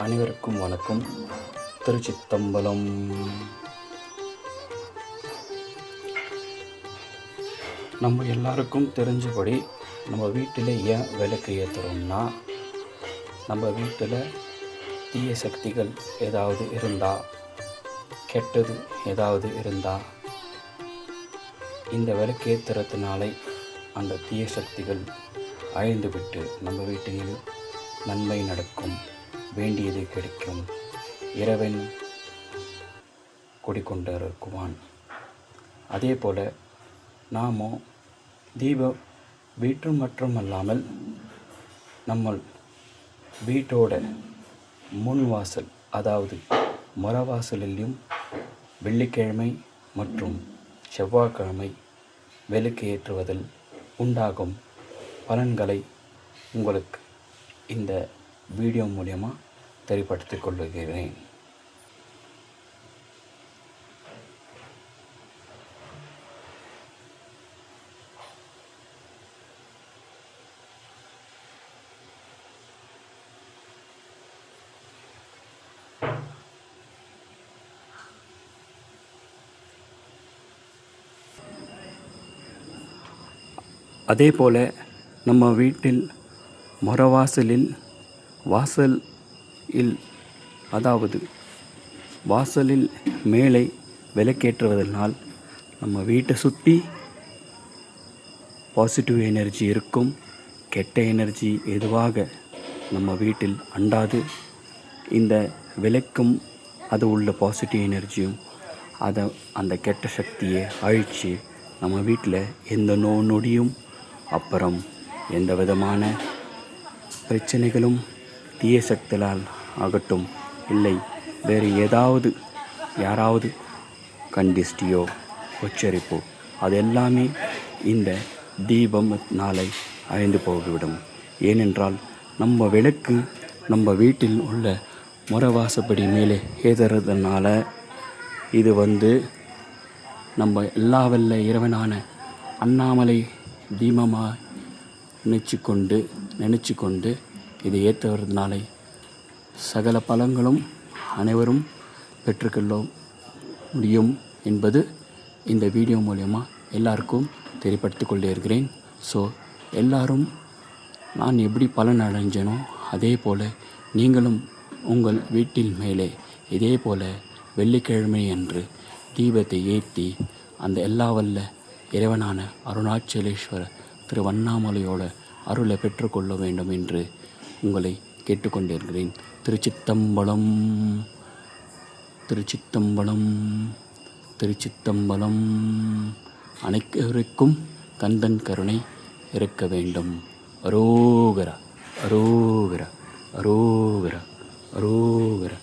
அனைவருக்கும் வணக்கம். திருச்சிற்றம்பலம். நம்ம எல்லாருக்கும் தெரிஞ்சபடி நம்ம வீட்டில் ஏன் விளக்கு ஏற்றுறோம்னா, நம்ம வீட்டில் தீய சக்திகள் ஏதாவது இருந்தால், கெட்டது ஏதாவது இருந்தால், இந்த விளக்கு ஏற்றுறதுனால அந்த தீய சக்திகள் அழிந்து விட்டு நம்ம வீட்டில் நன்மை நடக்கும், வேண்டியது கிடைக்கும், இறைவன் குடிக்கொண்டிருக்குவான். அதே போல் நாமும் தீபம் வீட்டு மட்டுமல்லாமல் நம்ம வீட்டோட முன்வாசல், அதாவது மொரவாசலிலும் வெள்ளிக்கிழமை மற்றும் செவ்வாய்க்கிழமை விளக்கு ஏற்றுவதில் உண்டாகும் பலன்களை உங்களுக்கு இந்த வீடியோ மூலமாக தெரியப்படுத்திக் கொள்ளுகிறேன். அதே போல் நம்ம வீட்டில் வாசலில் அதாவது வாசலில் மேலே விளக்கேற்றுவதனால் நம்ம வீட்டை சுற்றி பாசிட்டிவ் எனர்ஜி இருக்கும். கெட்ட எனர்ஜி எதுவாக நம்ம வீட்டில் அண்டாது. இந்த விளக்கும் அது உள்ள பாசிட்டிவ் எனர்ஜியும் அந்த கெட்ட சக்தியை அழித்து நம்ம வீட்டில் எந்த நொடியும் அப்புறம் எந்த விதமான பிரச்சனைகளும் தீய சக்தியால் ஆகட்டும், இல்லை வேறு ஏதாவது யாராவது கண்டிஷ்டியோ உச்சரிப்போ அது எல்லாமே இந்த தீபம் நாளை அழிந்து போய்விடும். ஏனென்றால் நம்ம விளக்கு நம்ம வீட்டில் உள்ள முறவாசப்படி மேலே ஏற்றுறதுனால இது நம்ம எல்லா வல்ல இறைவனான அண்ணாமலை தீபமாக நினச்சி கொண்டு இதை ஏற்றுவதனால சகல பலன்களும் அனைவரும் பெற்றுக்கொள்ள முடியும் என்பது இந்த வீடியோ மூலமா எல்லாருக்கும் தெரியப்படுத்திக் கொண்டிருக்கிறேன். ஸோ எல்லாரும் நான் எப்படி பலன் அடைஞ்சனோ அதே போல் நீங்களும் உங்கள் வீட்டில் மேலே இதே போல் வெள்ளிக்கிழமை அன்று தீபத்தை ஏற்றி அந்த எல்லா வல்ல இறைவனான அருணாச்சலேஸ்வர திருவண்ணாமலையோட அருளை பெற்றுக்கொள்ள வேண்டும் என்று உங்களை கேட்டுக்கொண்டிருக்கிறேன். திருச்சிற்றம்பலம், திருச்சிற்றம்பலம், திருச்சிற்றம்பலம். அனைவருக்கும் கந்தன் கருணை இருக்க வேண்டும். அரோகரா, அரோகரா, அரோகரா, அரோகரா.